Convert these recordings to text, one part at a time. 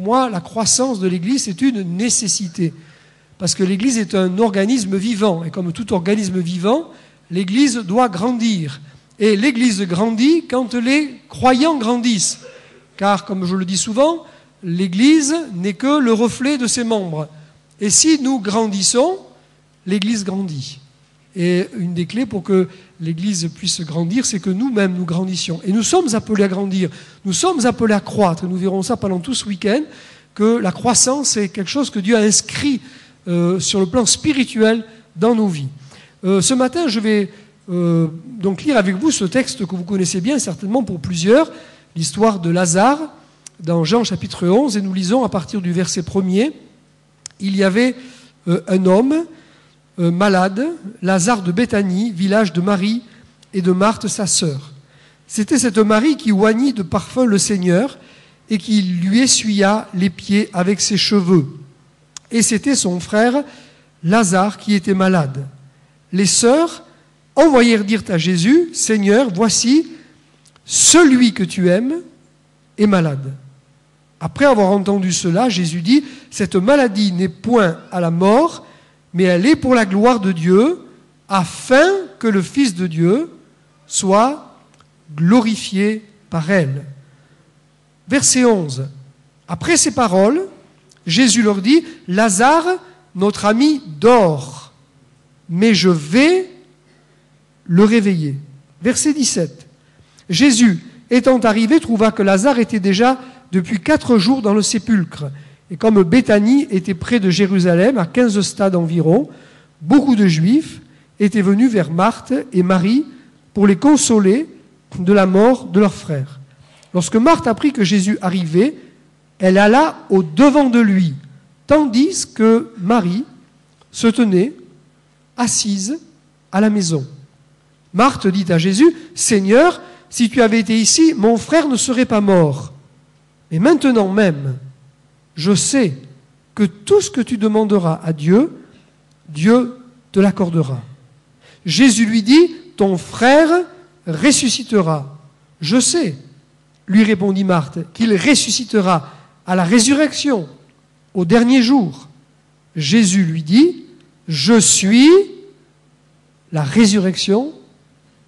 moi, la croissance de l'Église, c'est une nécessité. Parce que l'Église est un organisme vivant. Et comme tout organisme vivant, l'Église doit grandir. Et l'Église grandit quand les croyants grandissent. Car, comme je le dis souvent, l'Église n'est que le reflet de ses membres. Et si nous grandissons, l'Église grandit. Et une des clés pour que l'Église puisse grandir, c'est que nous-mêmes, nous grandissions. Et nous sommes appelés à grandir. Nous sommes appelés à croître. Et nous verrons ça pendant tout ce week-end, que la croissance est quelque chose que Dieu a inscrit sur le plan spirituel dans nos vies. Ce matin, je vais donc lire avec vous ce texte que vous connaissez bien, certainement pour plusieurs, l'histoire de Lazare, dans Jean chapitre 11, et nous lisons à partir du verset 1er. Il y avait un homme malade, Lazare de Béthanie, village de Marie et de Marthe, sa sœur. C'était cette Marie qui oignit de parfum le Seigneur et qui lui essuya les pieds avec ses cheveux. Et c'était son frère Lazare qui était malade. Les sœurs envoyèrent dire à Jésus, « Seigneur, voici, celui que tu aimes est malade. » Après avoir entendu cela, Jésus dit, « Cette maladie n'est point à la mort, mais elle est pour la gloire de Dieu, afin que le Fils de Dieu soit glorifié par elle. » Verset 11. Après ces paroles, Jésus leur dit, « Lazare, notre ami, dort, mais je vais le réveiller. » Verset 17. Jésus, étant arrivé, trouva que Lazare était déjà depuis 4 jours dans le sépulcre. Et comme Béthanie était près de Jérusalem, à 15 stades environ, beaucoup de Juifs étaient venus vers Marthe et Marie pour les consoler de la mort de leur frère. Lorsque Marthe apprit que Jésus arrivait, elle alla au-devant de lui, tandis que Marie se tenait assise à la maison. Marthe dit à Jésus, « Seigneur, si tu avais été ici, mon frère ne serait pas mort. Mais maintenant même, je sais que tout ce que tu demanderas à Dieu, Dieu te l'accordera. » Jésus lui dit, « Ton frère ressuscitera. » « Je sais, lui répondit Marthe, qu'il ressuscitera à la résurrection, au dernier jour. Jésus lui dit, « Je suis la résurrection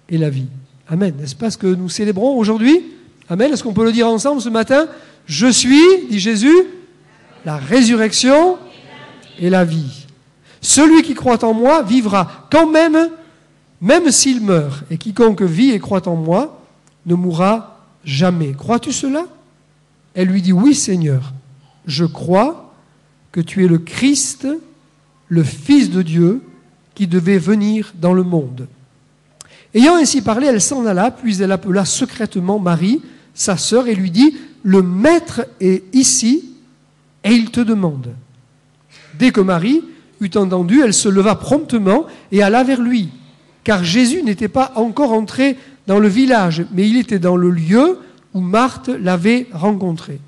et la vie. » Amen. N'est-ce pas ce que nous célébrons aujourd'hui? Amen. Est-ce qu'on peut le dire ensemble ce matin? Je suis, dit Jésus, la résurrection et la vie. Celui qui croit en moi vivra quand même s'il meurt. Et quiconque vit et croit en moi ne mourra jamais. Crois-tu cela? Elle lui dit, oui Seigneur, je crois que tu es le Christ, le Fils de Dieu, qui devait venir dans le monde. Ayant ainsi parlé, elle s'en alla, puis elle appela secrètement Marie, sa sœur, et lui dit, le Maître est ici, et il te demande. Dès que Marie eut entendu, elle se leva promptement et alla vers lui, car Jésus n'était pas encore entré dans le village, mais il était dans le lieu où Marthe l'avait rencontré.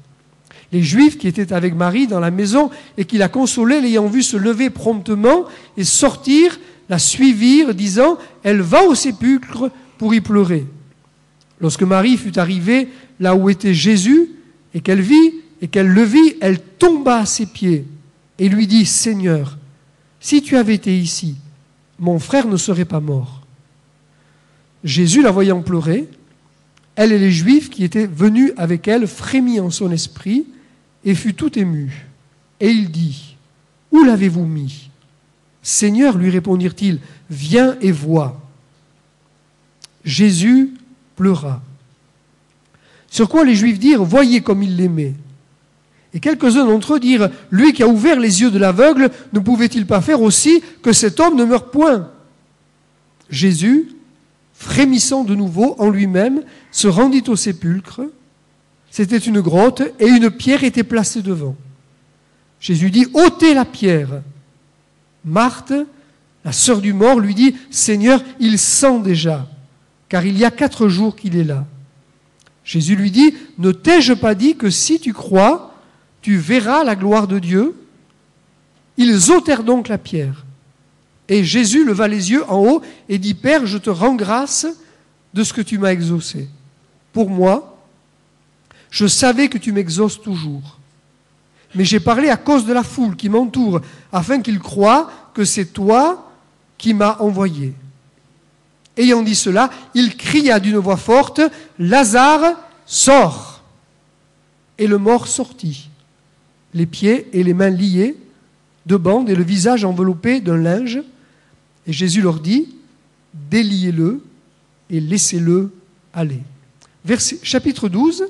Les Juifs qui étaient avec Marie dans la maison et qui la consolaient, l'ayant vue se lever promptement et sortir, la suivirent, disant « Elle va au sépulcre pour y pleurer. » Lorsque Marie fut arrivée là où était Jésus, et qu'elle le vit, elle tomba à ses pieds et lui dit « Seigneur, si tu avais été ici, mon frère ne serait pas mort. » Jésus, la voyant pleurer, elle et les Juifs qui étaient venus avec elle frémit en son esprit et fut tout ému. Et il dit, « Où l'avez-vous mis ?» « Seigneur, lui répondirent-ils, viens et vois. » Jésus pleura. Sur quoi les Juifs dirent, « Voyez comme il l'aimait. » Et quelques-uns d'entre eux dirent, « Lui qui a ouvert les yeux de l'aveugle, ne pouvait-il pas faire aussi que cet homme ne meure point ?» Jésus, frémissant de nouveau en lui-même, se rendit au sépulcre. C'était une grotte et une pierre était placée devant. Jésus dit, « ôtez la pierre. » Marthe, la sœur du mort, lui dit, « Seigneur, il sent déjà, car il y a 4 jours qu'il est là. » Jésus lui dit, « Ne t'ai-je pas dit que si tu crois, tu verras la gloire de Dieu ?» Ils ôtèrent donc la pierre. Et Jésus leva les yeux en haut et dit, « Père, je te rends grâce de ce que tu m'as exaucé. Pour moi, je savais que tu m'exauces toujours. mais j'ai parlé à cause de la foule qui m'entoure, afin qu'ils croient que c'est toi qui m'as envoyé. » Ayant dit cela, il cria d'une voix forte, « Lazare, sors !» Et le mort sortit, les pieds et les mains liés de bandes et le visage enveloppé d'un linge. Et Jésus leur dit, « Déliez-le et laissez-le aller. » Chapitre 12,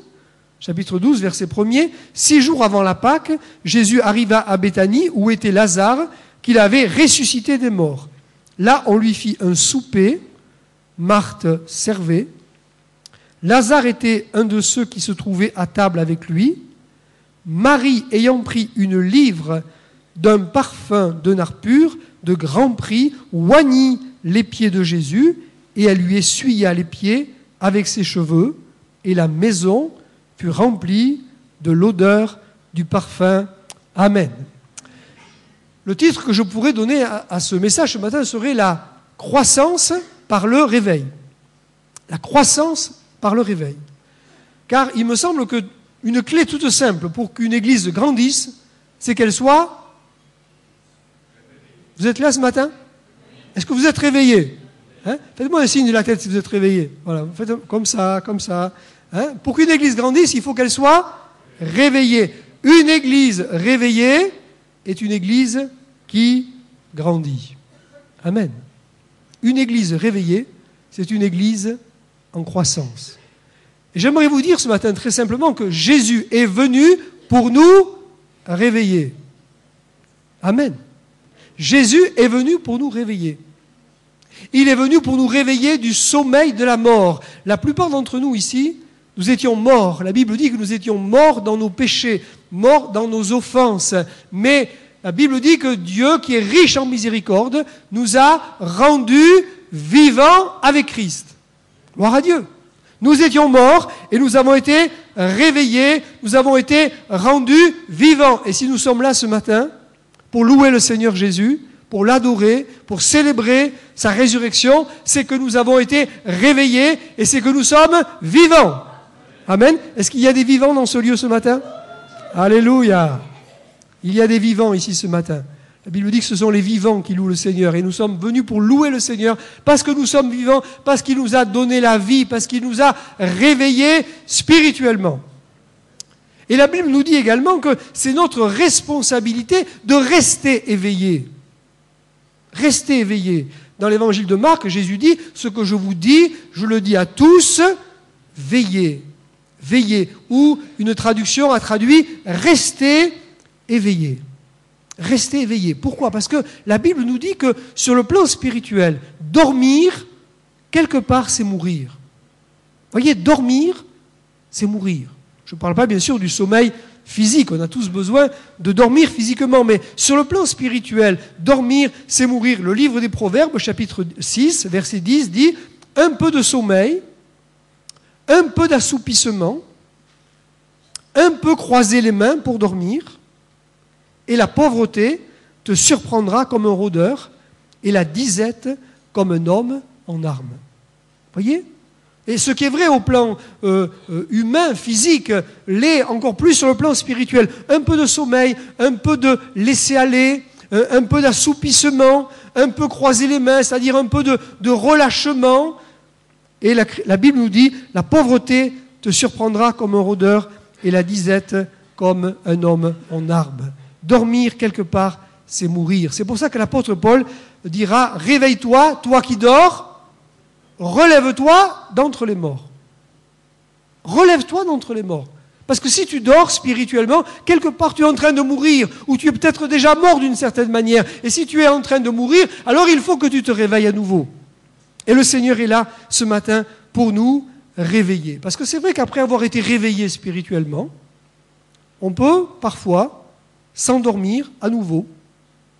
verset 1er. 6 jours avant la Pâque, Jésus arriva à Béthanie, où était Lazare, qu'il avait ressuscité des morts. Là, on lui fit un souper. Marthe servait. Lazare était un de ceux qui se trouvaient à table avec lui. Marie, ayant pris une livre d'un parfum de nard pur, de grand prix, oignit les pieds de Jésus, et elle lui essuya les pieds avec ses cheveux, et la maison fut remplie de l'odeur du parfum. Amen. Le titre que je pourrais donner à ce message ce matin serait « La croissance par le réveil ». La croissance par le réveil. Car il me semble qu'une clé toute simple pour qu'une église grandisse, c'est qu'elle soit... Vous êtes là ce matin? Est-ce que vous êtes réveillés? Faites-moi un signe de la tête si vous êtes réveillés. Voilà, vous faites comme ça, comme ça. Pour qu'une église grandisse, il faut qu'elle soit réveillée. Une église réveillée est une église qui grandit. Amen. Une église réveillée, c'est une église en croissance. Et j'aimerais vous dire ce matin très simplement que Jésus est venu pour nous réveiller. Amen. Jésus est venu pour nous réveiller. Il est venu pour nous réveiller du sommeil de la mort. La plupart d'entre nous ici, nous étions morts. La Bible dit que nous étions morts dans nos péchés, morts dans nos offenses. Mais la Bible dit que Dieu, qui est riche en miséricorde, nous a rendus vivants avec Christ. Gloire à Dieu. Nous étions morts et nous avons été réveillés, nous avons été rendus vivants. Et si nous sommes là ce matin pour louer le Seigneur Jésus, pour l'adorer, pour célébrer sa résurrection, c'est que nous avons été réveillés et c'est que nous sommes vivants. Amen. Est-ce qu'il y a des vivants dans ce lieu ce matin? Alléluia. Il y a des vivants ici ce matin. La Bible dit que ce sont les vivants qui louent le Seigneur. Et nous sommes venus pour louer le Seigneur parce que nous sommes vivants, parce qu'il nous a donné la vie, parce qu'il nous a réveillés spirituellement. Et la Bible nous dit également que c'est notre responsabilité de rester éveillés. Restez éveillés. Dans l'évangile de Marc, Jésus dit, ce que je vous dis, je le dis à tous, veillez. Veillez. Ou une traduction a traduit, restez éveillés. Restez éveillés. Pourquoi? Parce que la Bible nous dit que sur le plan spirituel, dormir, quelque part, c'est mourir. Vous voyez, dormir, c'est mourir. Je ne parle pas bien sûr du sommeil physique, on a tous besoin de dormir physiquement, mais sur le plan spirituel, dormir, c'est mourir. Le livre des Proverbes, chapitre 6, verset 10, dit « Un peu de sommeil, un peu d'assoupissement, un peu croiser les mains pour dormir, et la pauvreté te surprendra comme un rôdeur, et la disette comme un homme en armes. » Voyez ? Et ce qui est vrai au plan humain, physique, l'est encore plus sur le plan spirituel. Un peu de sommeil, un peu de laisser-aller, un peu d'assoupissement, un peu croiser les mains, c'est-à-dire un peu de relâchement. Et la Bible nous dit, la pauvreté te surprendra comme un rôdeur et la disette comme un homme en armes. Dormir quelque part, c'est mourir. C'est pour ça que l'apôtre Paul dira, réveille-toi, toi qui dors, relève-toi d'entre les morts. Relève-toi d'entre les morts. Parce que si tu dors spirituellement, quelque part tu es en train de mourir, ou tu es peut-être déjà mort d'une certaine manière. Et si tu es en train de mourir, alors il faut que tu te réveilles à nouveau. Et le Seigneur est là ce matin pour nous réveiller. Parce que c'est vrai qu'après avoir été réveillé spirituellement, on peut parfois s'endormir à nouveau.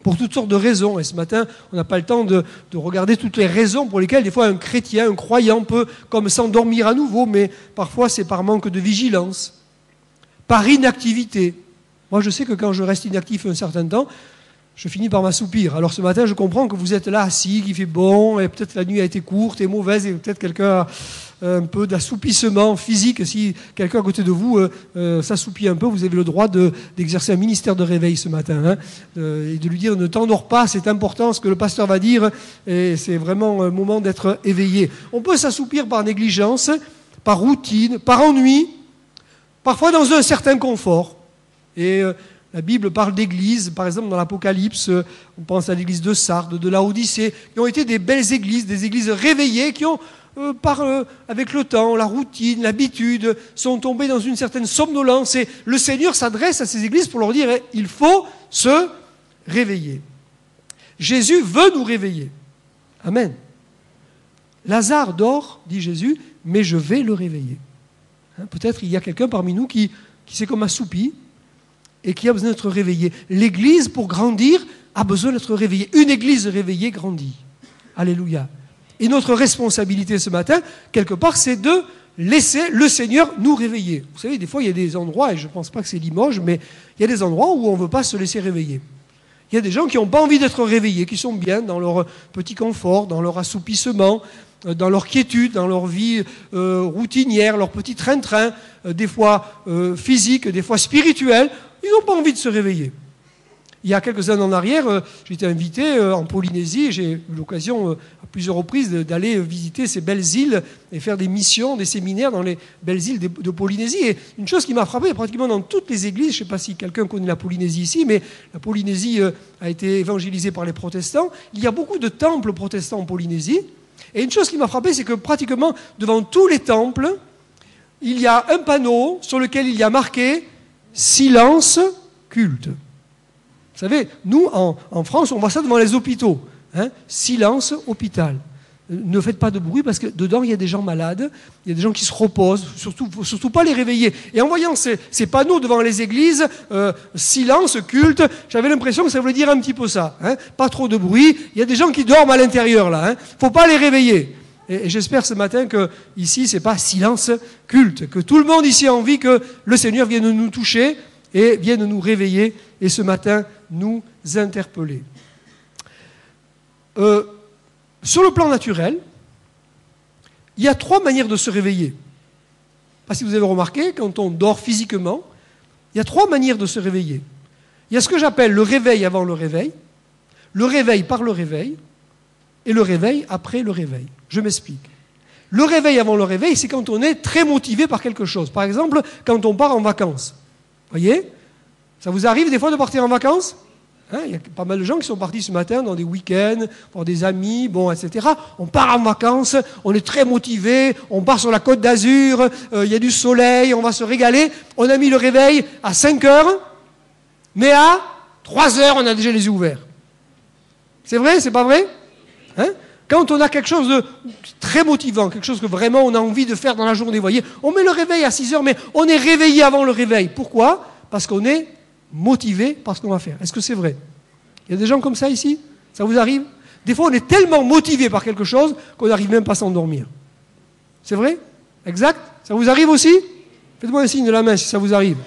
Pour toutes sortes de raisons. Et ce matin, on n'a pas le temps de regarder toutes les raisons pour lesquelles, des fois, un chrétien, un croyant peut comme s'endormir à nouveau, mais parfois, c'est par manque de vigilance, par inactivité. Moi, je sais que quand je reste inactif un certain temps, je finis par m'assoupir. Alors ce matin, je comprends que vous êtes là assis, qu'il fait bon, et peut-être la nuit a été courte et mauvaise, et peut-être quelqu'un a un peu d'assoupissement physique. Si quelqu'un à côté de vous s'assoupit un peu, vous avez le droit d'exercer un ministère de réveil ce matin, hein, et de lui dire ne t'endors pas, c'est important ce que le pasteur va dire, et c'est vraiment un moment d'être éveillé. On peut s'assoupir par négligence, par routine, par ennui, parfois dans un certain confort. Et la Bible parle d'églises, par exemple dans l'Apocalypse, on pense à l'église de Sardes, de Laodicée, qui ont été des belles églises, des églises réveillées, qui ont, avec le temps, la routine, l'habitude, sont tombées dans une certaine somnolence. Et le Seigneur s'adresse à ces églises pour leur dire il faut se réveiller. Jésus veut nous réveiller. Amen. Lazare dort, dit Jésus, mais je vais le réveiller. Hein, peut-être il y a quelqu'un parmi nous qui s'est comme assoupi et qui a besoin d'être réveillé. L'Église, pour grandir, a besoin d'être réveillée. Une Église réveillée grandit. Alléluia. Et notre responsabilité ce matin, quelque part, c'est de laisser le Seigneur nous réveiller. Vous savez, des fois, il y a des endroits, et je ne pense pas que c'est Limoges, mais il y a des endroits où on ne veut pas se laisser réveiller. Il y a des gens qui n'ont pas envie d'être réveillés, qui sont bien dans leur petit confort, dans leur assoupissement, dans leur quiétude, dans leur vie routinière, leur petit train-train, des fois physique, des fois spirituel. Ils n'ont pas envie de se réveiller. Il y a quelques années en arrière, j'ai été invité en Polynésie, et j'ai eu l'occasion à plusieurs reprises d'aller visiter ces belles îles et faire des missions, des séminaires dans les belles îles de Polynésie. Et une chose qui m'a frappé, pratiquement dans toutes les églises, je ne sais pas si quelqu'un connaît la Polynésie ici, mais la Polynésie a été évangélisée par les protestants. Il y a beaucoup de temples protestants en Polynésie. Et une chose qui m'a frappé, c'est que pratiquement devant tous les temples, il y a un panneau sur lequel il y a marqué « Silence, culte ». Vous savez, nous, en France, on voit ça devant les hôpitaux. Hein, silence, hôpital. Ne faites pas de bruit parce que dedans, il y a des gens malades, il y a des gens qui se reposent, surtout pas les réveiller. Et en voyant ces panneaux devant les églises, silence, culte, j'avais l'impression que ça voulait dire un petit peu ça. Hein, pas trop de bruit, il y a des gens qui dorment à l'intérieur là. Faut pas les réveiller. Et j'espère ce matin que ici, c'est pas silence, culte, que tout le monde ici a envie que le Seigneur vienne nous toucher et vienne nous réveiller et ce matin nous interpeller. Sur le plan naturel, il y a 3 manières de se réveiller. Je ne sais pas si vous avez remarqué, quand on dort physiquement, il y a 3 manières de se réveiller. Il y a ce que j'appelle le réveil avant le réveil par le réveil, et le réveil après le réveil. Je m'explique. Le réveil avant le réveil, c'est quand on est très motivé par quelque chose. Par exemple, quand on part en vacances. Vous voyez ? Ça vous arrive des fois de partir en vacances ? Hein, il y a pas mal de gens qui sont partis ce matin dans des week-ends, pour des amis, bon, etc. On part en vacances, on est très motivé, on part sur la Côte d'Azur, il y a du soleil, on va se régaler. On a mis le réveil à 5 heures, mais à 3 heures, on a déjà les yeux ouverts. C'est vrai, c'est pas vrai ? Hein ? Quand on a quelque chose de très motivant, quelque chose que vraiment on a envie de faire dans la journée, vous voyez, on met le réveil à 6 heures, mais on est réveillé avant le réveil. Pourquoi ? Parce qu'on est motivé par ce qu'on va faire. Est-ce que c'est vrai ? Il y a des gens comme ça ici ? Ça vous arrive ? Des fois, on est tellement motivé par quelque chose qu'on n'arrive même pas à s'endormir. C'est vrai ? Exact ? Ça vous arrive aussi ? Faites-moi un signe de la main si ça vous arrive.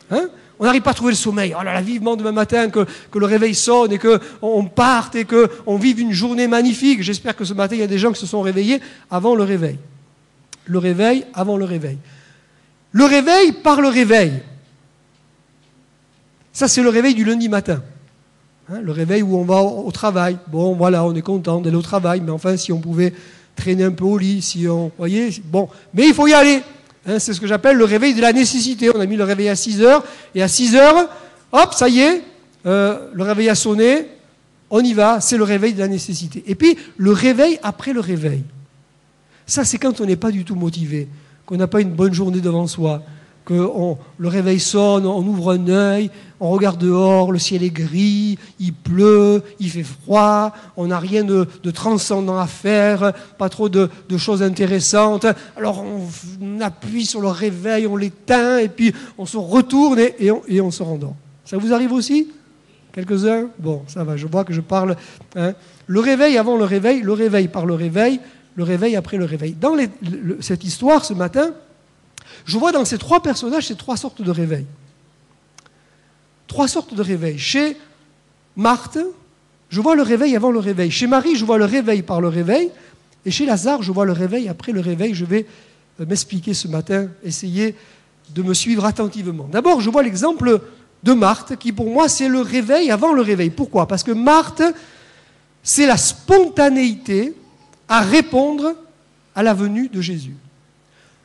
Hein ? On n'arrive pas à trouver le sommeil. Oh là là, vivement demain matin que le réveil sonne et qu'on parte et qu'on vive une journée magnifique. J'espère que ce matin, il y a des gens qui se sont réveillés avant le réveil. Le réveil avant le réveil. Le réveil par le réveil. Ça, c'est le réveil du lundi matin. Hein, le réveil où on va au travail. Bon, voilà, on est content d'aller au travail, mais enfin, si on pouvait traîner un peu au lit, si on... Vous voyez, bon. Mais il faut y aller. Hein, c'est ce que j'appelle le réveil de la nécessité. On a mis le réveil à 6 heures, et à 6 heures, hop, ça y est, le réveil a sonné, on y va, c'est le réveil de la nécessité. Et puis, le réveil après le réveil. Ça, c'est quand on n'est pas du tout motivé, qu'on n'a pas une bonne journée devant soi, que le réveil sonne, on ouvre un œil, on regarde dehors, le ciel est gris, il pleut, il fait froid, on n'a rien de transcendant à faire, pas trop de choses intéressantes. Alors on appuie sur le réveil, on l'éteint, et puis on se retourne et on se rendort. Ça vous arrive aussi ? Quelques-uns ? Bon, ça va, je vois que je parle. Hein. Le réveil avant le réveil par le réveil après le réveil. Dans cette histoire, ce matin, je vois dans ces 3 personnages ces 3 sortes de réveils. 3 sortes de réveils. Chez Marthe, je vois le réveil avant le réveil. Chez Marie, je vois le réveil par le réveil. Et chez Lazare, je vois le réveil après le réveil. Je vais m'expliquer ce matin, essayer de me suivre attentivement. D'abord, je vois l'exemple de Marthe, qui pour moi, c'est le réveil avant le réveil. Pourquoi? Parce que Marthe, c'est la spontanéité à répondre à la venue de Jésus.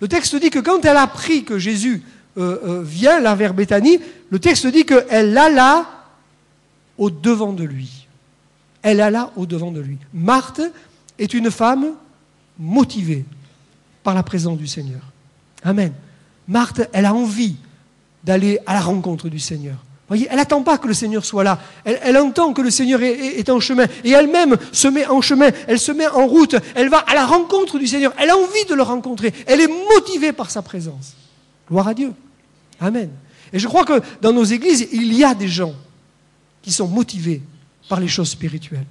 Le texte dit que quand elle a appris que Jésus vient là vers Béthanie, le texte dit qu'elle alla au-devant de lui. Elle alla au-devant de lui. Marthe est une femme motivée par la présence du Seigneur. Amen. Marthe, elle a envie d'aller à la rencontre du Seigneur. Voyez, elle n'attend pas que le Seigneur soit là. Elle entend que le Seigneur est en chemin. Et elle-même se met en chemin. Elle se met en route. Elle va à la rencontre du Seigneur. Elle a envie de le rencontrer. Elle est motivée par sa présence. Gloire à Dieu. Amen. Et je crois que dans nos églises, il y a des gens qui sont motivés par les choses spirituelles.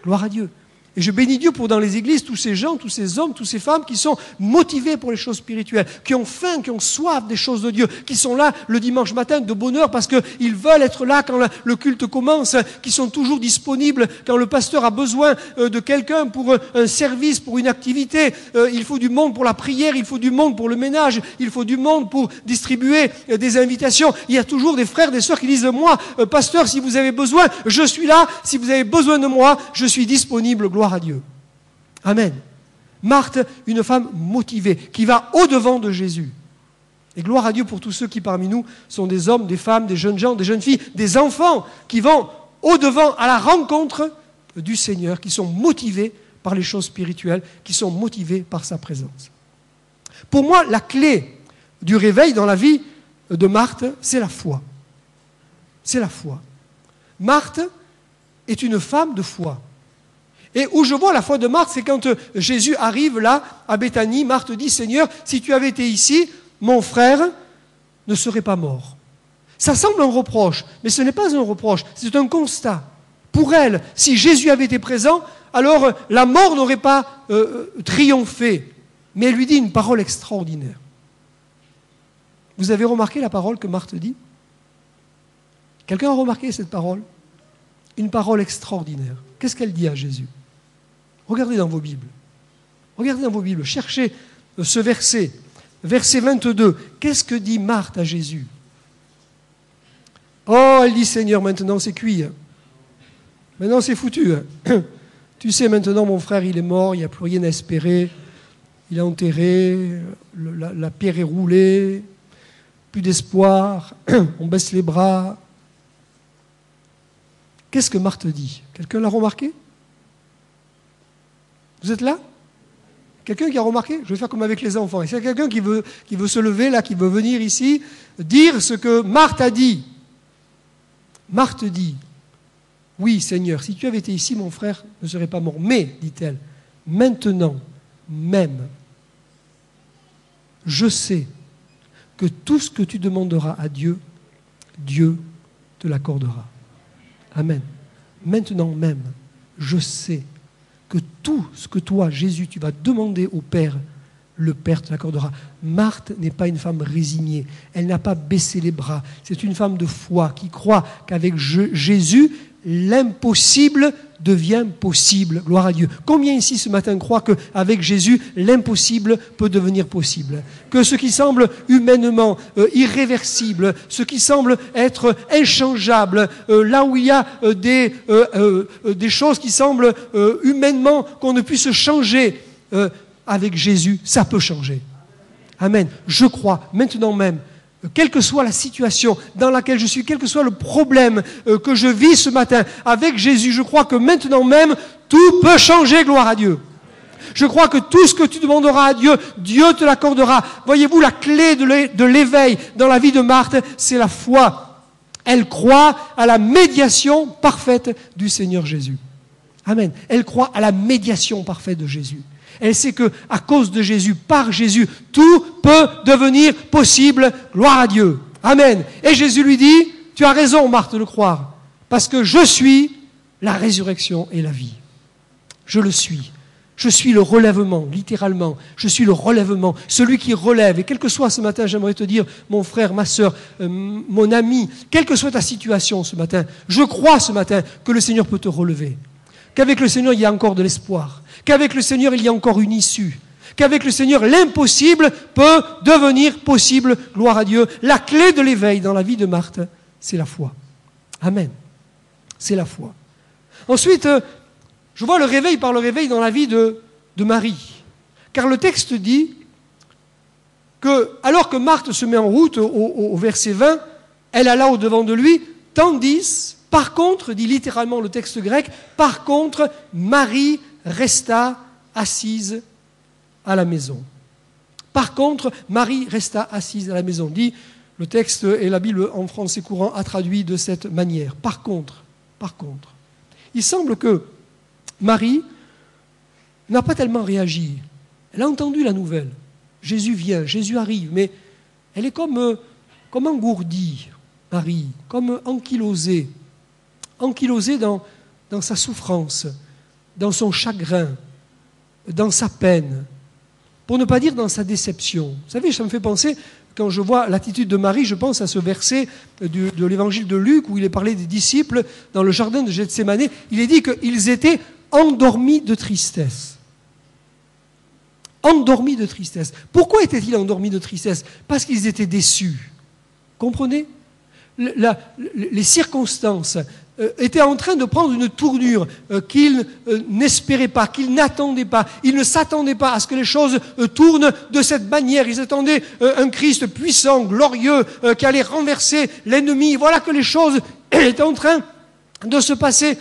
Gloire à Dieu. Et je bénis Dieu pour dans les églises tous ces gens, tous ces hommes, toutes ces femmes qui sont motivés pour les choses spirituelles, qui ont faim, qui ont soif des choses de Dieu, qui sont là le dimanche matin de bonne heure parce qu'ils veulent être là quand le culte commence, qui sont toujours disponibles quand le pasteur a besoin de quelqu'un pour un service, pour une activité. Il faut du monde pour la prière, il faut du monde pour le ménage, il faut du monde pour distribuer des invitations. Il y a toujours des frères, des sœurs qui disent « Moi, pasteur, si vous avez besoin, je suis là. Si vous avez besoin de moi, je suis disponible. » Gloire à Dieu. Amen. Marthe, une femme motivée, qui va au-devant de Jésus. Et gloire à Dieu pour tous ceux qui parmi nous sont des hommes, des femmes, des jeunes gens, des jeunes filles, des enfants qui vont au-devant à la rencontre du Seigneur, qui sont motivés par les choses spirituelles, qui sont motivés par sa présence. Pour moi, la clé du réveil dans la vie de Marthe, c'est la foi. C'est la foi. Marthe est une femme de foi. Et où je vois la foi de Marthe, c'est quand Jésus arrive là, à Béthanie, Marthe dit, Seigneur, si tu avais été ici, mon frère ne serait pas mort. Ça semble un reproche, mais ce n'est pas un reproche, c'est un constat. Pour elle, si Jésus avait été présent, alors la mort n'aurait pas triomphé. Mais elle lui dit une parole extraordinaire. Vous avez remarqué la parole que Marthe dit? Quelqu'un a remarqué cette parole? Une parole extraordinaire. Qu'est-ce qu'elle dit à Jésus? Regardez dans vos Bibles. Regardez dans vos Bibles. Cherchez ce verset. Verset 22. Qu'est-ce que dit Marthe à Jésus? Oh, elle dit, Seigneur, maintenant c'est cuit. Maintenant c'est foutu. Tu sais, maintenant mon frère, il est mort, il n'y a plus rien à espérer. Il est enterré, la pierre est roulée, plus d'espoir, on baisse les bras. Qu'est-ce que Marthe dit? Quelqu'un l'a remarqué? Vous êtes là? Quelqu'un qui a remarqué? Je vais faire comme avec les enfants. Est-ce qu'il y a quelqu'un qui veut se lever là, qui veut venir ici, dire ce que Marthe a dit? Marthe dit, oui Seigneur, si tu avais été ici, mon frère ne serait pas mort. Mais, dit-elle, maintenant même, je sais que tout ce que tu demanderas à Dieu, Dieu te l'accordera. Amen. Maintenant même, je sais que tout ce que toi, Jésus, tu vas demander au Père, le Père te l'accordera. Marthe n'est pas une femme résignée. Elle n'a pas baissé les bras. C'est une femme de foi qui croit qu'avec Jésus, l'impossible devient possible. Gloire à Dieu. Combien ici ce matin croient qu'avec Jésus, l'impossible peut devenir possible? Que ce qui semble humainement irréversible, ce qui semble être inchangeable, là où il y a des choses qui semblent humainement qu'on ne puisse changer, avec Jésus, ça peut changer. Amen. Je crois maintenant même, quelle que soit la situation dans laquelle je suis, quel que soit le problème que je vis ce matin, avec Jésus, je crois que maintenant même, tout peut changer, gloire à Dieu. Je crois que tout ce que tu demanderas à Dieu, Dieu te l'accordera. Voyez-vous, la clé de l'éveil dans la vie de Marthe, c'est la foi. Elle croit à la médiation parfaite du Seigneur Jésus. Amen. Elle croit à la médiation parfaite de Jésus. Elle sait qu'à cause de Jésus, par Jésus, tout peut devenir possible. Gloire à Dieu. Amen. Et Jésus lui dit, tu as raison, Marthe, de le croire, parce que je suis la résurrection et la vie. Je le suis. Je suis le relèvement, littéralement. Je suis le relèvement, celui qui relève. Et quel que soit ce matin, j'aimerais te dire, mon frère, ma sœur, mon ami, quelle que soit ta situation ce matin, je crois ce matin que le Seigneur peut te relever. Qu'avec le Seigneur, il y a encore de l'espoir. Qu'avec le Seigneur, il y a encore une issue. Qu'avec le Seigneur, l'impossible peut devenir possible. Gloire à Dieu. La clé de l'éveil dans la vie de Marthe, c'est la foi. Amen. C'est la foi. Ensuite, je vois le réveil par le réveil dans la vie de Marie. Car le texte dit que, alors que Marthe se met en route au verset 20, elle alla au-devant de lui, tandis, par contre, dit littéralement le texte grec, par contre, Marie resta assise à la maison. Par contre, Marie resta assise à la maison. Dit le texte, et la Bible en français courant a traduit de cette manière. Par contre, il semble que Marie n'a pas tellement réagi. Elle a entendu la nouvelle. Jésus vient, Jésus arrive, mais elle est comme engourdie, Marie, comme ankylosée dans sa souffrance, dans son chagrin, dans sa peine, pour ne pas dire dans sa déception. Vous savez, ça me fait penser, quand je vois l'attitude de Marie, je pense à ce verset de l'évangile de Luc où il est parlé des disciples dans le jardin de Gethsémanée. Il est dit qu'ils étaient endormis de tristesse. Endormis de tristesse. Pourquoi étaient-ils endormis de tristesse? Parce qu'ils étaient déçus. Comprenez? Les circonstances étaient en train de prendre une tournure qu'ils n'espéraient pas, qu'ils n'attendaient pas. Ils ne s'attendaient pas à ce que les choses tournent de cette manière. Ils attendaient un Christ puissant, glorieux, qui allait renverser l'ennemi. Voilà que les choses étaient en train de se passer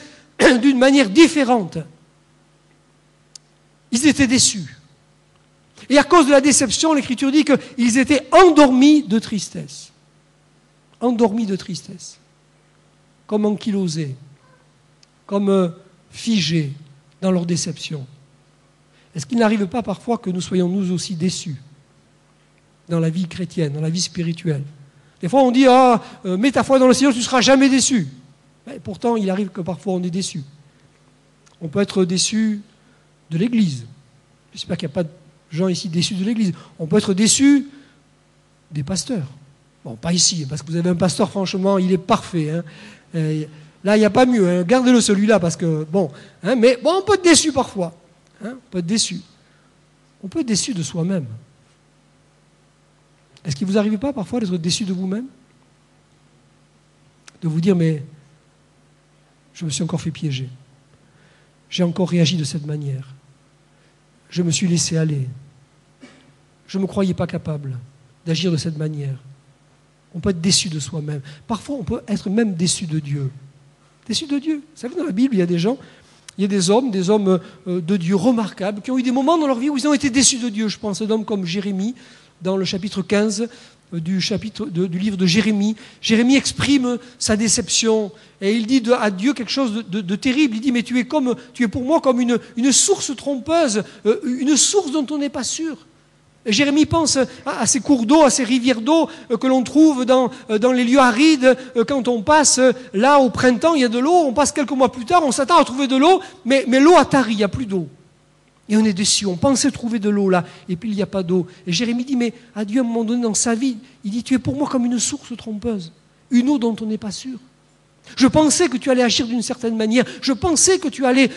d'une manière différente. Ils étaient déçus. Et à cause de la déception, l'Écriture dit qu'ils étaient endormis de tristesse. Endormis de tristesse. Comme ankylosés, comme figés dans leur déception. Est-ce qu'il n'arrive pas parfois que nous soyons nous aussi déçus dans la vie chrétienne, dans la vie spirituelle? Des fois on dit « mets ta foi dans le Seigneur, tu ne seras jamais déçu ». Mais pourtant, il arrive que parfois on est déçu. On peut être déçu de l'Église. J'espère qu'il n'y a pas de gens ici déçus de l'Église. On peut être déçu des pasteurs. Bon, pas ici, parce que vous avez un pasteur, franchement, il est parfait. Hein. Là, il n'y a pas mieux. Hein. Gardez-le celui-là, parce que, bon. Hein, mais bon, on peut être déçu parfois. Hein, on peut être déçu. On peut être déçu de soi-même. Est-ce qu'il ne vous arrive pas parfois d'être déçu de vous-même? De vous dire, mais je me suis encore fait piéger. J'ai encore réagi de cette manière. Je me suis laissé aller. Je ne me croyais pas capable d'agir de cette manière. On peut être déçu de soi-même. Parfois, on peut être même déçu de Dieu. Déçu de Dieu. Vous savez, dans la Bible, il y a des gens, il y a des hommes de Dieu remarquables, qui ont eu des moments dans leur vie où ils ont été déçus de Dieu. Je pense à un homme comme Jérémie, dans le chapitre 15 du livre de Jérémie. Jérémie exprime sa déception et il dit à Dieu quelque chose de terrible. Il dit, mais tu es pour moi comme une source trompeuse, une source dont on n'est pas sûr. Jérémie pense à ces cours d'eau, à ces rivières d'eau que l'on trouve dans les lieux arides. Quand on passe là au printemps, il y a de l'eau. On passe quelques mois plus tard, on s'attend à trouver de l'eau, mais l'eau a tari, il n'y a plus d'eau. Et on est déçu, on pensait trouver de l'eau là, et puis il n'y a pas d'eau. Et Jérémie dit, mais à Dieu, à un moment donné dans sa vie, il dit, tu es pour moi comme une source trompeuse, une eau dont on n'est pas sûr. Je pensais que tu allais agir d'une certaine manière, je pensais que tu allais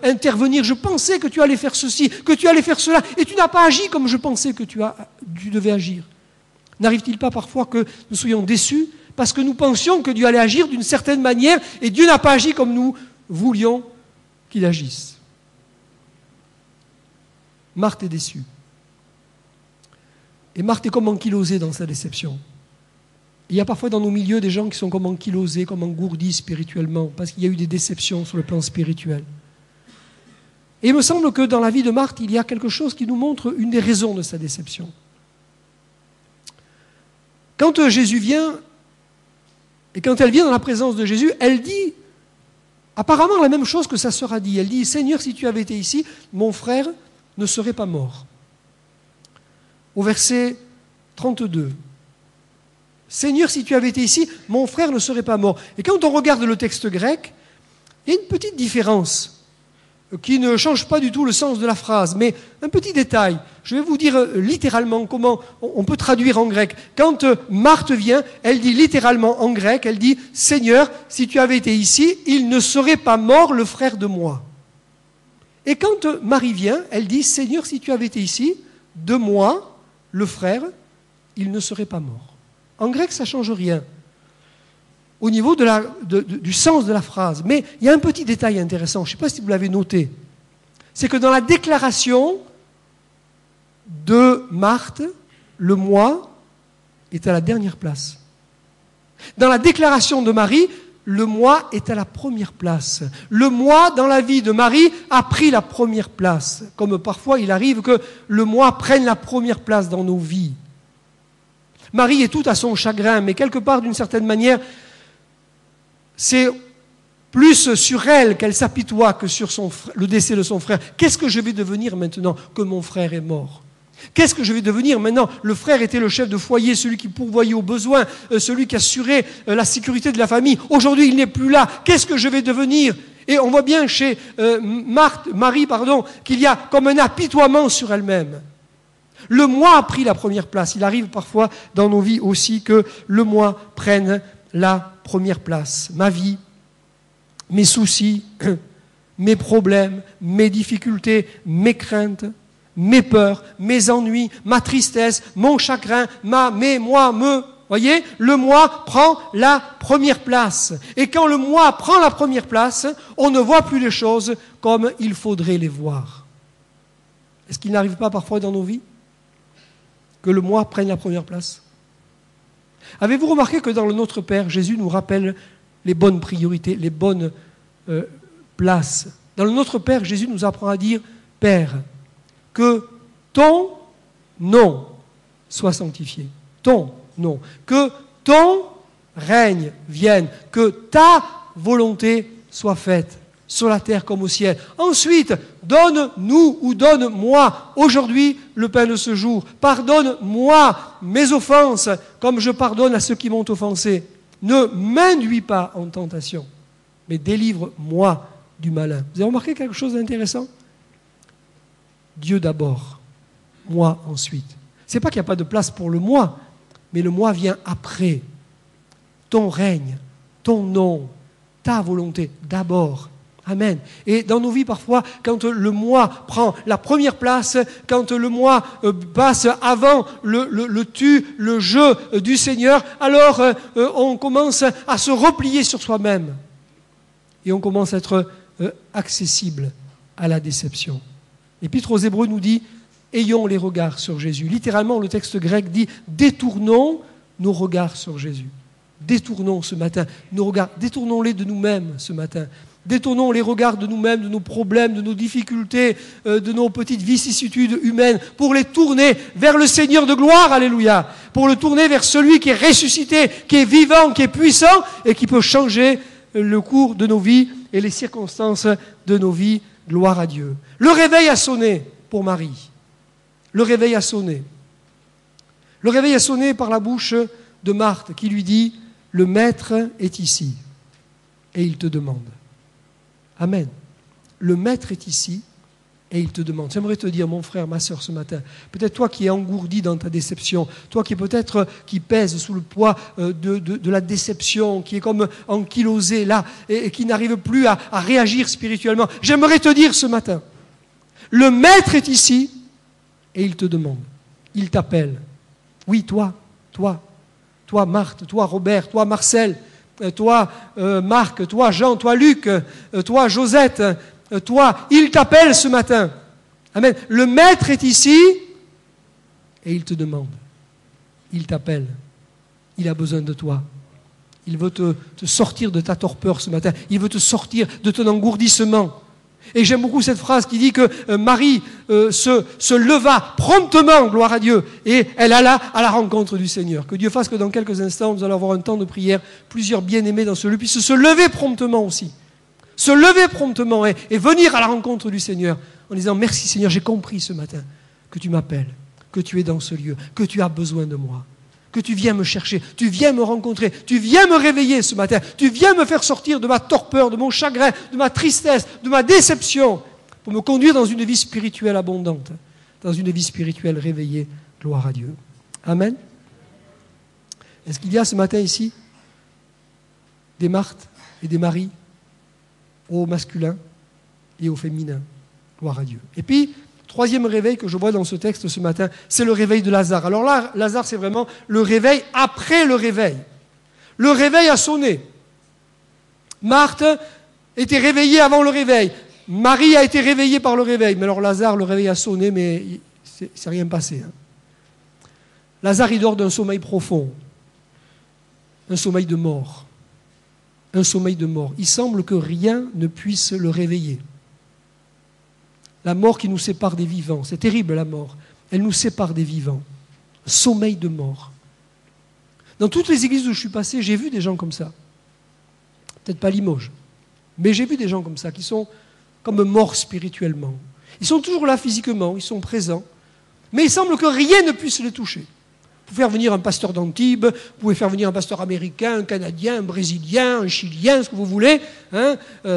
intervenir, je pensais que tu allais faire ceci, que tu allais faire cela, et tu n'as pas agi comme je pensais que tu devais agir. N'arrive-t-il pas parfois que nous soyons déçus parce que nous pensions que Dieu allait agir d'une certaine manière et Dieu n'a pas agi comme nous voulions qu'il agisse? Marthe est déçue. Et Marthe est comme ankylosée dans sa déception. Il y a parfois dans nos milieux des gens qui sont comme ankylosés, comme engourdis spirituellement, parce qu'il y a eu des déceptions sur le plan spirituel. Et il me semble que dans la vie de Marthe, il y a quelque chose qui nous montre une des raisons de sa déception. Quand Jésus vient, et quand elle vient dans la présence de Jésus, elle dit apparemment la même chose que sa sœur a dit. Elle dit, Seigneur, si tu avais été ici, mon frère ne serait pas mort. Au verset 32. Seigneur, si tu avais été ici, mon frère ne serait pas mort. Et quand on regarde le texte grec, il y a une petite différence. qui ne change pas du tout le sens de la phrase, mais un petit détail. Je vais vous dire littéralement comment on peut traduire en grec. Quand Marthe vient, elle dit littéralement en grec, elle dit « Seigneur, si tu avais été ici, il ne serait pas mort le frère de moi. » Et quand Marie vient, elle dit « Seigneur, si tu avais été ici, de moi, le frère, il ne serait pas mort. » En grec, ça ne change rien au niveau du sens de la phrase. Mais il y a un petit détail intéressant, je ne sais pas si vous l'avez noté. C'est que dans la déclaration de Marthe, le moi est à la dernière place. Dans la déclaration de Marie, le moi est à la première place. Le moi, dans la vie de Marie, a pris la première place. Comme parfois il arrive que le moi prenne la première place dans nos vies. Marie est tout à son chagrin, mais quelque part, d'une certaine manière, c'est plus sur elle qu'elle s'apitoie que sur le décès de son frère. Qu'est-ce que je vais devenir maintenant que mon frère est mort ? Qu'est-ce que je vais devenir maintenant ? Le frère était le chef de foyer, celui qui pourvoyait aux besoins, celui qui assurait la sécurité de la famille. Aujourd'hui, il n'est plus là. Qu'est-ce que je vais devenir ? Et on voit bien chez Marie, qu'il y a comme un apitoiement sur elle-même. Le moi a pris la première place. Il arrive parfois dans nos vies aussi que le moi prenne la première place. Ma vie, mes soucis, mes problèmes, mes difficultés, mes craintes, mes peurs, mes ennuis, ma tristesse, mon chagrin, voyez, le moi prend la première place. Et quand le moi prend la première place, on ne voit plus les choses comme il faudrait les voir. Est-ce qu'il n'arrive pas parfois dans nos vies que le moi prenne la première place ? Avez-vous remarqué que dans le Notre Père, Jésus nous rappelle les bonnes priorités, les bonnes places ? Dans le Notre Père, Jésus nous apprend à dire « Père, que ton nom soit sanctifié. » Ton nom. Que ton règne vienne. Que ta volonté soit faite sur la terre comme au ciel. Ensuite, donne-nous ou donne-moi aujourd'hui le pain de ce jour. Pardonne-moi mes offenses comme je pardonne à ceux qui m'ont offensé. Ne m'induis pas en tentation, mais délivre-moi du malin. Vous avez remarqué quelque chose d'intéressant ? Dieu d'abord, moi ensuite. Ce n'est pas qu'il n'y a pas de place pour le moi, mais le moi vient après. Ton règne, ton nom, ta volonté d'abord. Amen. Et dans nos vies, parfois, quand le moi prend la première place, quand le moi passe avant le tu, le je du Seigneur, alors on commence à se replier sur soi-même. Et on commence à être accessible à la déception. L'Épître aux Hébreux nous dit « Ayons les regards sur Jésus ». Littéralement, le texte grec dit « Détournons nos regards sur Jésus ». Détournons ce matin nos regards, détournons-les de nous-mêmes ce matin. Détournons les regards de nous-mêmes, de nos problèmes, de nos difficultés, de nos petites vicissitudes humaines, pour les tourner vers le Seigneur de gloire, alléluia, pour le tourner vers celui qui est ressuscité, qui est vivant, qui est puissant et qui peut changer le cours de nos vies et les circonstances de nos vies. Gloire à Dieu. Le réveil a sonné pour Marie. Le réveil a sonné. Le réveil a sonné par la bouche de Marthe qui lui dit « Le Maître est ici et il te demande ». Amen. Le Maître est ici et il te demande. J'aimerais te dire, mon frère, ma sœur, ce matin, peut-être toi qui es engourdi dans ta déception, toi qui peut-être qui pèse sous le poids de la déception, qui est comme ankylosé là et qui n'arrive plus à réagir spirituellement. J'aimerais te dire ce matin, le Maître est ici et il te demande. Il t'appelle. Oui, toi, Marthe, toi, Robert, toi, Marcel, toi, Marc, toi, Jean, toi, Luc, toi, Josette, toi, il t'appelle ce matin. Amen. Le Maître est ici et il te demande. Il t'appelle. Il a besoin de toi. Il veut te sortir de ta torpeur ce matin. Il veut te sortir de ton engourdissement. Et j'aime beaucoup cette phrase qui dit que Marie se leva promptement, gloire à Dieu, et elle alla à la rencontre du Seigneur. Que Dieu fasse que dans quelques instants, nous allons avoir un temps de prière, plusieurs bien-aimés dans ce lieu, puissent se lever promptement aussi. Se lever promptement et venir à la rencontre du Seigneur en disant « Merci Seigneur, j'ai compris ce matin que tu m'appelles, que tu es dans ce lieu, que tu as besoin de moi. » Que tu viens me chercher, tu viens me rencontrer, tu viens me réveiller ce matin, tu viens me faire sortir de ma torpeur, de mon chagrin, de ma tristesse, de ma déception. pour me conduire dans une vie spirituelle abondante, dans une vie spirituelle réveillée. Gloire à Dieu. Amen. Est-ce qu'il y a ce matin ici des Marthe et des Marie au masculin et au féminin? Gloire à Dieu. Et puis, troisième réveil que je vois dans ce texte ce matin, c'est le réveil de Lazare. Alors là, Lazare, c'est vraiment le réveil après le réveil. Le réveil a sonné. Marthe était réveillée avant le réveil. Marie a été réveillée par le réveil. Mais alors Lazare, le réveil a sonné, mais c'est rien passé. Lazare, il dort d'un sommeil profond. Un sommeil de mort. Un sommeil de mort. Il semble que rien ne puisse le réveiller. La mort qui nous sépare des vivants. C'est terrible, la mort. Elle nous sépare des vivants. Sommeil de mort. Dans toutes les églises où je suis passé, j'ai vu des gens comme ça. Peut-être pas Limoges, mais j'ai vu des gens comme ça, qui sont comme morts spirituellement. Ils sont toujours là physiquement, ils sont présents, mais il semble que rien ne puisse les toucher. Vous pouvez faire venir un pasteur d'Antibes, vous pouvez faire venir un pasteur américain, un Canadien, un Brésilien, un Chilien, ce que vous voulez,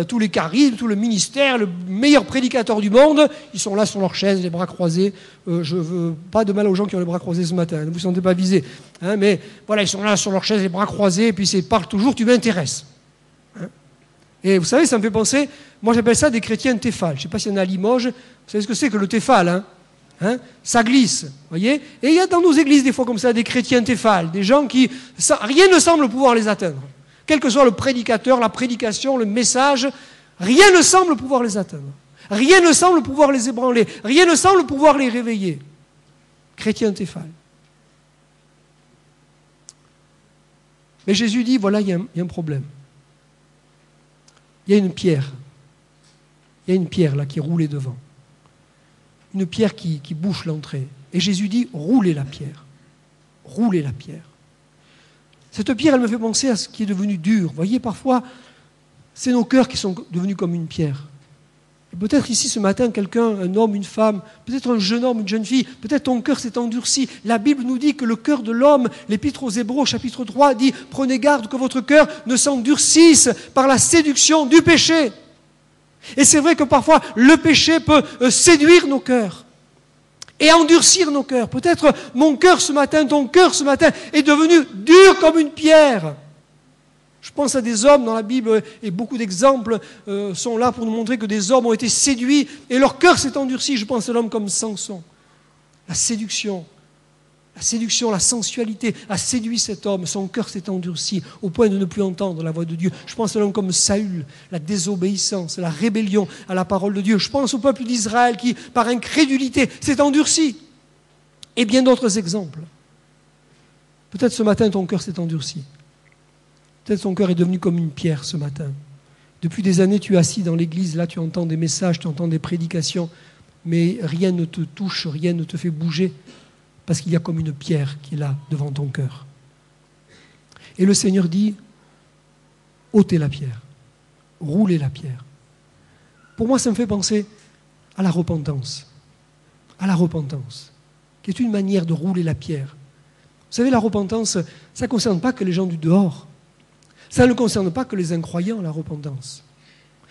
tous les charismes, tout le ministère, le meilleur prédicateur du monde, ils sont là sur leur chaise, les bras croisés. Je ne veux pas de mal aux gens qui ont les bras croisés ce matin, ne vous sentez pas visés. Mais voilà, ils sont là sur leur chaise, les bras croisés, et puis c'est parle toujours, tu m'intéresses. Et vous savez, ça me fait penser, moi j'appelle ça des chrétiens téphales. Je ne sais pas s'il y en a à Limoges, vous savez ce que c'est que le téphale, ça glisse, voyez. Et il y a dans nos églises des fois comme ça des chrétiens téphales, des gens qui, rien ne semble pouvoir les atteindre. Quel que soit le prédicateur, la prédication, le message, rien ne semble pouvoir les atteindre. Rien ne semble pouvoir les ébranler. Rien ne semble pouvoir les réveiller. Chrétiens téphales. Mais Jésus dit, voilà, il y a un problème. Il y a une pierre. Il y a une pierre là qui est roulée devant. Une pierre qui bouche l'entrée. Et Jésus dit, roulez la pierre. Roulez la pierre. Cette pierre, elle me fait penser à ce qui est devenu dur. Vous voyez, parfois, c'est nos cœurs qui sont devenus comme une pierre. Et peut-être ici, ce matin, quelqu'un, un homme, une femme, peut-être un jeune homme, une jeune fille, peut-être ton cœur s'est endurci. La Bible nous dit que le cœur de l'homme, l'Épître aux Hébreux, chapitre 3, dit « Prenez garde que votre cœur ne s'endurcisse par la séduction du péché ». Et c'est vrai que parfois, le péché peut séduire nos cœurs et endurcir nos cœurs. Peut-être mon cœur ce matin, ton cœur ce matin est devenu dur comme une pierre. Je pense à des hommes dans la Bible, et beaucoup d'exemples sont là pour nous montrer que des hommes ont été séduits et leur cœur s'est endurci. Je pense à l'homme comme Samson. La séduction, la sensualité a séduit cet homme. Son cœur s'est endurci au point de ne plus entendre la voix de Dieu. Je pense à l'homme comme Saül, la désobéissance, la rébellion à la parole de Dieu. Je pense au peuple d'Israël qui, par incrédulité, s'est endurci. Et bien d'autres exemples. Peut-être ce matin, ton cœur s'est endurci. Peut-être ton cœur est devenu comme une pierre ce matin. Depuis des années, tu es assis dans l'église, là tu entends des messages, tu entends des prédications, mais rien ne te touche, rien ne te fait bouger, parce qu'il y a comme une pierre qui est là devant ton cœur. Et le Seigneur dit, ôtez la pierre, roulez la pierre. Pour moi, ça me fait penser à la repentance, qui est une manière de rouler la pierre. Vous savez, la repentance, ça ne concerne pas que les gens du dehors. Ça ne concerne pas que les incroyants, la repentance.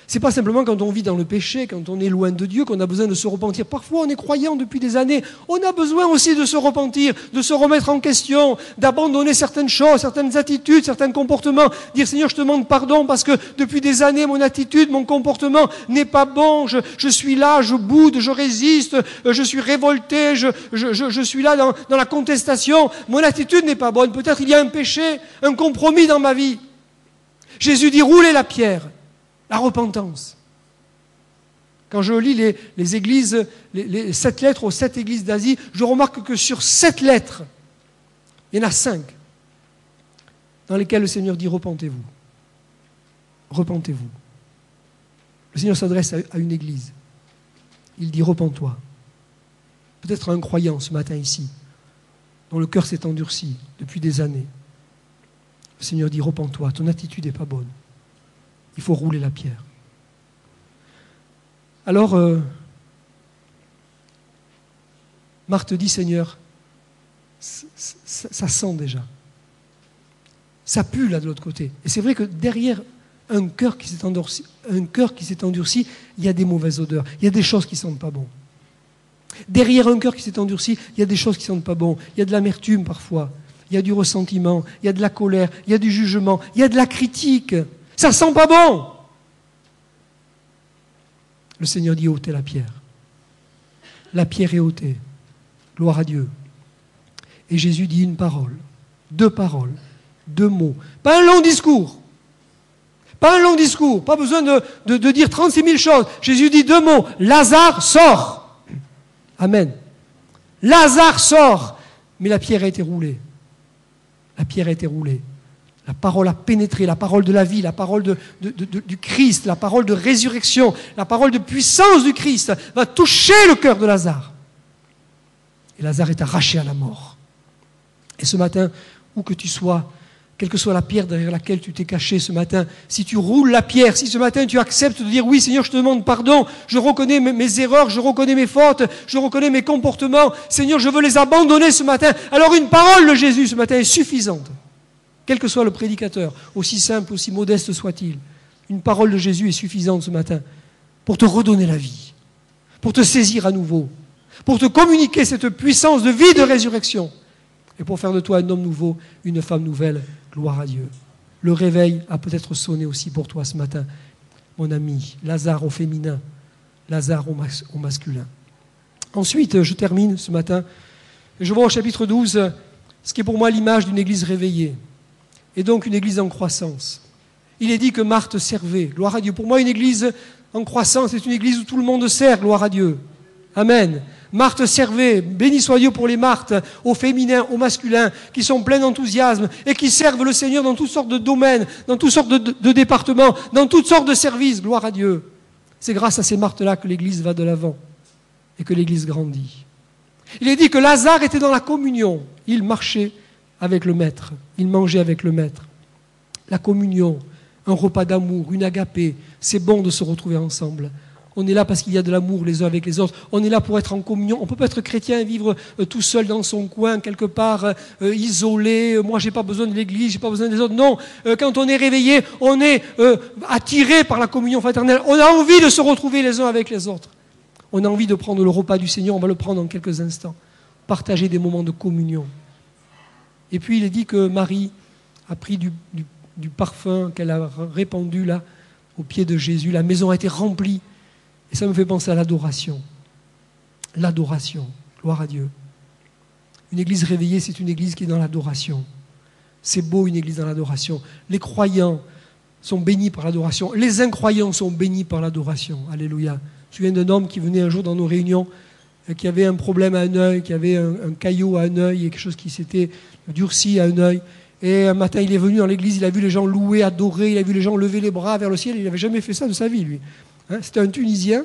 Ce n'est pas simplement quand on vit dans le péché, quand on est loin de Dieu, qu'on a besoin de se repentir. Parfois, on est croyant depuis des années. On a besoin aussi de se repentir, de se remettre en question, d'abandonner certaines choses, certaines attitudes, certains comportements. Dire, Seigneur, je te demande pardon parce que depuis des années, mon attitude, mon comportement n'est pas bon. Je suis là, je boude, je résiste, je suis révolté, je suis là dans la contestation. Mon attitude n'est pas bonne. Peut-être il y a un péché, un compromis dans ma vie. Jésus dit, roulez la pierre, la repentance. Quand je lis les églises, les 7 lettres aux 7 églises d'Asie, je remarque que sur 7 lettres, il y en a 5 dans lesquelles le Seigneur dit, repentez-vous. Repentez-vous. Le Seigneur s'adresse à une église. Il dit, repens-toi. Peut-être un croyant ce matin ici, dont le cœur s'est endurci depuis des années. Le Seigneur dit, repens-toi, ton attitude n'est pas bonne. Il faut rouler la pierre. Alors, Marthe dit, Seigneur, ça sent déjà. Ça pue là de l'autre côté. Et c'est vrai que derrière un cœur qui s'est endurci, il y a des mauvaises odeurs, il y a des choses qui ne sentent pas bon. Derrière un cœur qui s'est endurci, il y a des choses qui ne sentent pas bon. Il y a de l'amertume parfois, il y a du ressentiment, il y a de la colère, il y a du jugement, il y a de la critique. Ça ne sent pas bon. Le Seigneur dit ôtez la pierre. La pierre est ôtée. Gloire à Dieu. Et Jésus dit une parole, deux mots. Pas un long discours. Pas un long discours. Pas besoin de dire 36 000 choses. Jésus dit deux mots. Lazare, sort. Amen. Lazare sort. Mais la pierre a été roulée. La pierre a été roulée. La parole a pénétré, la parole de la vie, la parole du Christ, la parole de résurrection, la parole de puissance du Christ va toucher le cœur de Lazare. Et Lazare est arraché à la mort. Et ce matin, où que tu sois, quelle que soit la pierre derrière laquelle tu t'es caché ce matin, si tu roules la pierre, si ce matin tu acceptes de dire « Oui, Seigneur, je te demande pardon, je reconnais mes erreurs, je reconnais mes fautes, je reconnais mes comportements, Seigneur, je veux les abandonner ce matin », alors une parole de Jésus ce matin est suffisante. Quel que soit le prédicateur, aussi simple, aussi modeste soit-il, une parole de Jésus est suffisante ce matin pour te redonner la vie, pour te saisir à nouveau, pour te communiquer cette puissance de vie, de résurrection, et pour faire de toi un homme nouveau, une femme nouvelle. Gloire à Dieu. Le réveil a peut-être sonné aussi pour toi ce matin, mon ami. Lazare au féminin, Lazare au masculin. Ensuite, je termine ce matin, et je vois au chapitre 12 ce qui est pour moi l'image d'une église réveillée, et donc une église en croissance. Il est dit que Marthe servait, gloire à Dieu. Pour moi, une église en croissance, c'est une église où tout le monde sert, gloire à Dieu. Amen. Marthe servait, béni soit Dieu pour les Marthes, au féminin, au masculin, qui sont pleins d'enthousiasme et qui servent le Seigneur dans toutes sortes de domaines, dans toutes sortes de départements, dans toutes sortes de services, gloire à Dieu. C'est grâce à ces Marthes-là que l'Église va de l'avant et que l'Église grandit. Il est dit que Lazare était dans la communion, il marchait avec le Maître, il mangeait avec le Maître. La communion, un repas d'amour, une agapée, c'est bon de se retrouver ensemble. On est là parce qu'il y a de l'amour les uns avec les autres. On est là pour être en communion. On ne peut pas être chrétien et vivre tout seul dans son coin, quelque part, isolé. Moi, je n'ai pas besoin de l'église, je n'ai pas besoin des autres. Non, quand on est réveillé, on est attiré par la communion fraternelle. On a envie de se retrouver les uns avec les autres. On a envie de prendre le repas du Seigneur. On va le prendre dans quelques instants. Partager des moments de communion. Et puis, il est dit que Marie a pris du parfum qu'elle a répandu là, au pied de Jésus. La maison a été remplie. Et ça me fait penser à l'adoration. L'adoration. Gloire à Dieu. Une église réveillée, c'est une église qui est dans l'adoration. C'est beau, une église dans l'adoration. Les croyants sont bénis par l'adoration. Les incroyants sont bénis par l'adoration. Alléluia. Je me souviens d'un homme qui venait un jour dans nos réunions, qui avait un problème à un œil, qui avait un caillot à un œil, et quelque chose qui s'était durci à un œil. Et un matin, il est venu dans l'église, il a vu les gens louer, adorer, il a vu les gens lever les bras vers le ciel. Il n'avait jamais fait ça de sa vie, lui. C'était un Tunisien.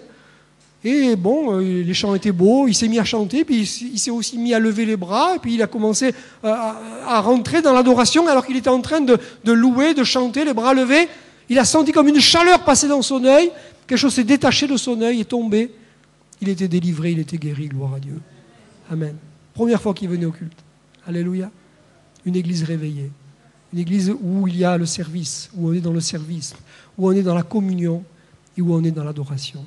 Et bon, les chants étaient beaux, il s'est mis à chanter, puis il s'est aussi mis à lever les bras, et puis il a commencé à rentrer dans l'adoration, alors qu'il était en train de louer, de chanter, les bras levés. Il a senti comme une chaleur passer dans son œil, quelque chose s'est détaché de son œil et tombé. Il était délivré, il était guéri, gloire à Dieu. Amen. Première fois qu'il venait au culte. Alléluia. Une église réveillée. Une église où il y a le service, où on est dans le service, où on est dans la communion et où on est dans l'adoration.